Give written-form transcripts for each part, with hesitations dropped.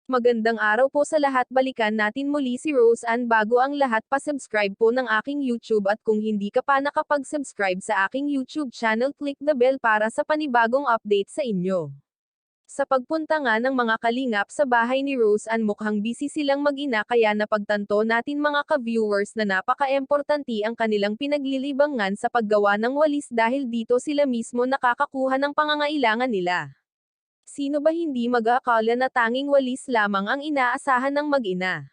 Magandang araw po sa lahat, balikan natin muli si Rose Ann. Bago ang lahat, pa-subscribe po ng aking YouTube at kung hindi ka pa nakapag-subscribe sa aking YouTube channel, click the bell para sa panibagong update sa inyo. Sa pagpunta nga ng mga kalingap sa bahay ni Rose Ann, mukhang busy silang mag-ina, kaya napagtanto natin mga ka-viewers na napaka-importante ang kanilang pinaglilibangan sa paggawa ng walis dahil dito sila mismo nakakakuha ng pangangailangan nila. Sino ba hindi mag-aakala na tanging walis lamang ang inaasahan ng mag-ina?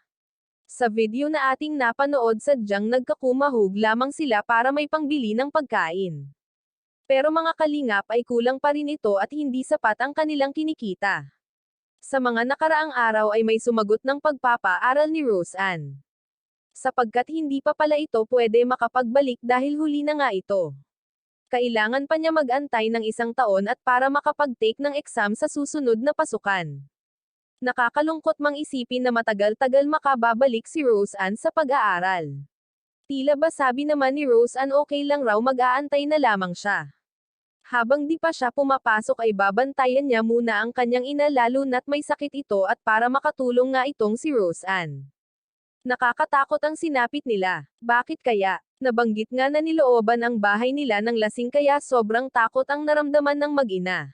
Sa video na ating napanood, sadyang nagkakumahog lamang sila para may pangbili ng pagkain. Pero mga kalingap ay kulang pa rin ito at hindi sapat ang kanilang kinikita. Sa mga nakaraang araw ay may sumagot ng pagpapaaral ni Rose Ann. Sapagkat hindi pa pala ito pwede makapagbalik dahil huli na nga ito. Kailangan pa niya mag-antay ng 1 taon at para makapag-take ng exam sa susunod na pasukan. Nakakalungkot mang isipin na matagal-tagal makababalik si Rose Ann sa pag-aaral. Tila ba sabi naman ni Rose Ann okay lang raw mag-aantay na lamang siya. Habang di pa siya pumapasok ay babantayan niya muna ang kanyang ina, lalo na't may sakit ito, at para makatulong nga itong si Rose Ann. Nakakatakot ang sinapit nila. Bakit kaya? Nabanggit nga na nilooban ang bahay nila ng lasing kaya sobrang takot ang naramdaman ng mag-ina.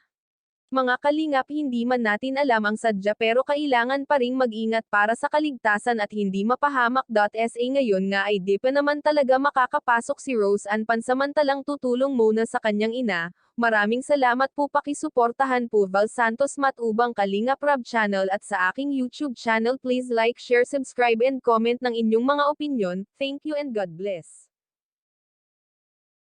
Mga kalingap, hindi man natin alam ang sadya pero kailangan pa ring mag-ingat para sa kaligtasan at hindi mapahamak. Sa ngayon nga ay di pa naman talaga makakapasok si Rose Ann, pansamantalang tutulong muna sa kanyang ina. Maraming salamat po, pakisuportahan po Val Santos Matubang Kalingap Rab channel at sa aking YouTube channel. Please like, share, subscribe and comment ng inyong mga opinyon. Thank you and God bless.